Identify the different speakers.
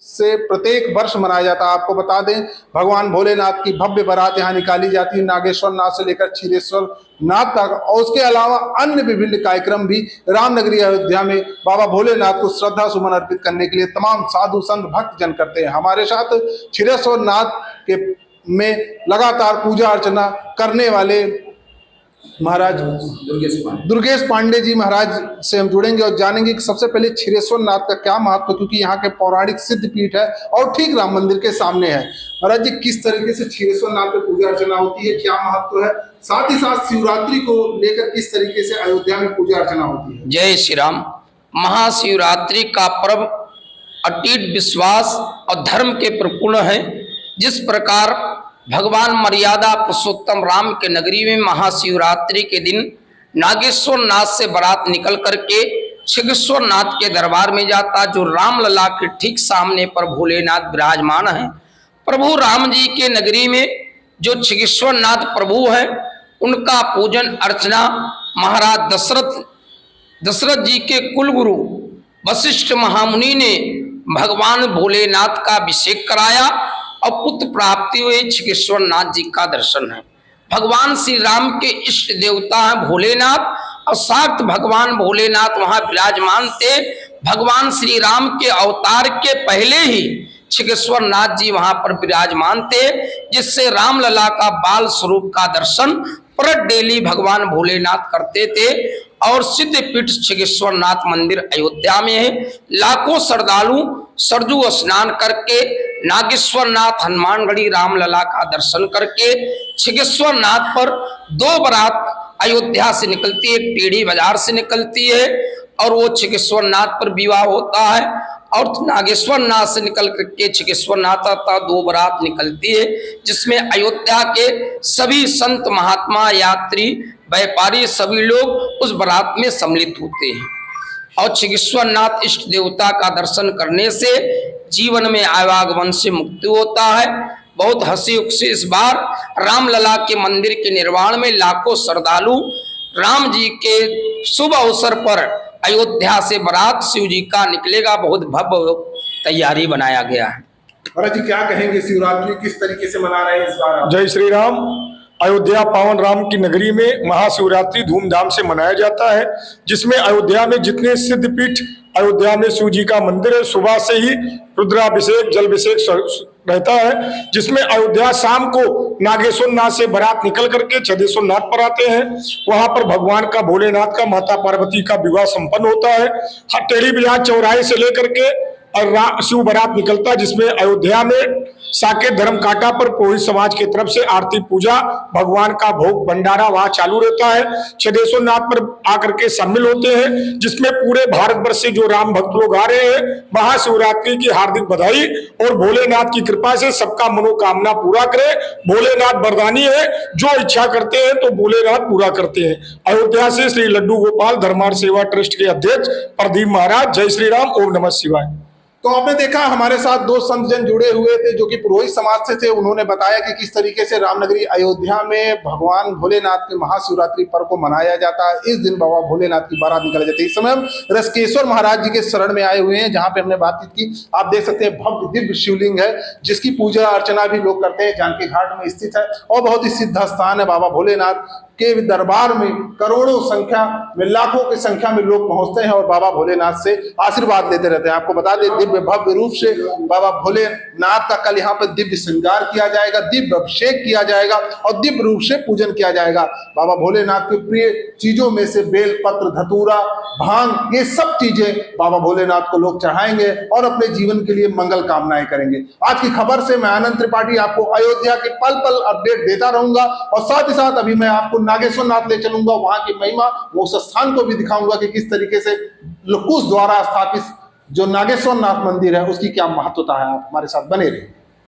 Speaker 1: से प्रत्येक वर्ष मनाया जाता है। आपको बता दें, भगवान भोलेनाथ की भव्य बारात यहाँ निकाली जाती है, नागेश्वर नाथ से लेकर क्षीरेश्वर नाथ तक। और उसके अलावा अन्य विभिन्न कार्यक्रम भी रामनगरी अयोध्या में बाबा भोलेनाथ को श्रद्धा सुमन अर्पित करने के लिए तमाम साधु संत भक्त जन करते हैं। हमारे साथ क्षीरेश्वर नाथ के में लगातार पूजा अर्चना करने वाले महाराज दुर्गेश पांडे जी महाराज से हम जुड़ेंगे और जानेंगे कि सबसे पहले क्षीरेश्वर नाथ का क्या महत्व, क्योंकि यहाँ के पौराणिक सिद्ध पीठ है और ठीक राम मंदिर के सामने है। महाराज जी, किस तरीके से क्षीरेश्वर नाथ पे पूजा अर्चना होती है, क्या महत्व है, साथ ही साथ शिवरात्रि को लेकर किस तरीके से अयोध्या में पूजा अर्चना होती है?
Speaker 2: जय श्री राम। महाशिवरात्रि का पर्व अटूट विश्वास और धर्म के परिपूर्ण है। जिस प्रकार भगवान मर्यादा पुरुषोत्तम राम के नगरी में महाशिवरात्रि के दिन नागेश्वर नाथ से बारात निकल करके क्षीरेश्वर नाथ के दरबार में जाता, जो रामलला के ठीक सामने पर भोलेनाथ विराजमान है। प्रभु राम जी के नगरी में जो क्षीरेश्वर नाथ प्रभु है, उनका पूजन अर्चना महाराज दशरथ जी के कुलगुरु वशिष्ठ महामुनि ने भगवान भोलेनाथ का अभिषेक कराया और पुत्र प्राप्ति हुई। क्षीरेश्वर नाथ जी का दर्शन है। भगवान श्री राम के इष्ट देवता हैं भोलेनाथ और साक्षात भगवान भोलेनाथ वहां विराजमान थे। भगवान श्री राम के अवतार के पहले ही क्षीरेश्वर नाथ जी वहां पर विराजमान थे, जिससे रामलला का बाल स्वरूप का दर्शन प्रत डेली भगवान भोलेनाथ करते थे। और सिद्ध पीठ क्षीरेश्वर नाथ मंदिर अयोध्या में है। लाखों श्रद्धालु सरजू स्नान करके नागेश्वर नाथ हनुमानगढ़ी रामलला का दर्शन करके क्षीरेश्वर नाथ पर दो बारात अयोध्या से निकलती है, टेढ़ी बाजार से निकलती है और वो क्षीरेश्वर नाथ पर विवाह होता है। और नागेश्वर नाथ से निकल करके क्षीरेश्वर नाथ आता, दो बारात निकलती है, जिसमें अयोध्या के सभी संत महात्मा यात्री व्यापारी सभी लोग उस बारात में सम्मिलित होते हैं। और क्षीरेश्वर नाथ इष्ट देवता का दर्शन करने से जीवन में आवागमन से मुक्ति होता है। बहुत हंसी खुशी इस बार रामलला के मंदिर के निर्माण में लाखों श्रद्धालु राम जी के शुभ अवसर पर अयोध्या से बारात शिव जी का निकलेगा। बहुत भव्य तैयारी बनाया गया है।
Speaker 1: महाराज जी, क्या कहेंगे, शिवरात्रि किस तरीके से मना रहे हैं इस बार?
Speaker 3: जय श्री राम। अयोध्या पावन राम की नगरी में महाशिवरात्रि धूमधाम से मनाया जाता है, जिसमें अयोध्या में जितने सिद्ध पीठ अयोध्या में शिव जी का मंदिर है, सुबह से ही रुद्राभिषेक जलाभिषेक रहता है, जिसमें अयोध्या शाम को नागेश्वर नाथ से बारात निकल करके क्षीरेश्वर नाथ पर आते हैं। वहां पर भगवान का भोलेनाथ का माता पार्वती का विवाह संपन्न होता है। टेढ़ी बाजार चौराहे से लेकर के और शिव बारात निकलता है, जिसमें अयोध्या में साकेत धर्म कांटा पर पुरोहित समाज की तरफ से आरती पूजा भगवान का भोग भंडारा वहां चालू रहता है। क्षीरेश्वर नाथ पर आकर के शामिल होते हैं, जिसमें पूरे भारत वर्ष से जो राम भक्त लोग आ रहे हैं, महाशिवरात्रि की हार्दिक बधाई और भोलेनाथ की कृपा से सबका मनोकामना पूरा करे। भोलेनाथ वरदानी है, जो इच्छा करते हैं तो भोलेनाथ पूरा करते हैं। अयोध्या से श्री लड्डू गोपाल धर्मार्थ सेवा ट्रस्ट के अध्यक्ष प्रदीप महाराज। जय श्री राम। ओम नमः शिवाय।
Speaker 1: तो आपने देखा हमारे साथ दो संत जन जुड़े हुए थे जो कि पुरोहित समाज से थे। उन्होंने बताया कि किस तरीके से रामनगरी अयोध्या में भगवान भोलेनाथ के महाशिवरात्रि पर्व को मनाया जाता है। इस दिन बाबा भोलेनाथ की बारात निकाली जाती है। इस समय हम रसकेश्वर महाराज जी के शरण में आए हुए हैं, जहां पे हमने बातचीत की। आप देख सकते हैं भव्य दिव्य शिवलिंग है, जिसकी पूजा अर्चना भी लोग करते हैं। जानकी घाट में स्थित है और बहुत ही सिद्ध स्थान है। बाबा भोलेनाथ के दरबार में करोड़ों संख्या में, लाखों की संख्या में लोग पहुंचते हैं और बाबा भोलेनाथ से आशीर्वाद लेते रहते हैं। आपको बता दें, दिव्य भव्य रूप से बाबा भोलेनाथ का कल यहाँ पर दिव्य श्रृंगार किया जाएगा, दिव्य अभिषेक किया जाएगा और दिव्य रूप से पूजन किया जाएगा। बाबा भोलेनाथ के प्रिय चीजों में से बेल पत्र, धतूरा, भांग, ये सब चीजें बाबा भोलेनाथ को लोग चढ़ाएंगे और अपने जीवन के लिए मंगल कामनाएं करेंगे। आज की खबर से मैं आनंद त्रिपाठी आपको अयोध्या के पल पल अपडेट देता रहूंगा और साथ ही साथ अभी मैं आपको नागेश्वर नाथ ले चलूंगा, वहां की महिमा, वो स्थान को भी दिखाऊंगा कि किस तरीके से लकुश द्वारा स्थापित जो नागेश्वर नाथ मंदिर है उसकी क्या महत्वता है। आप हमारे साथ बने रहिए।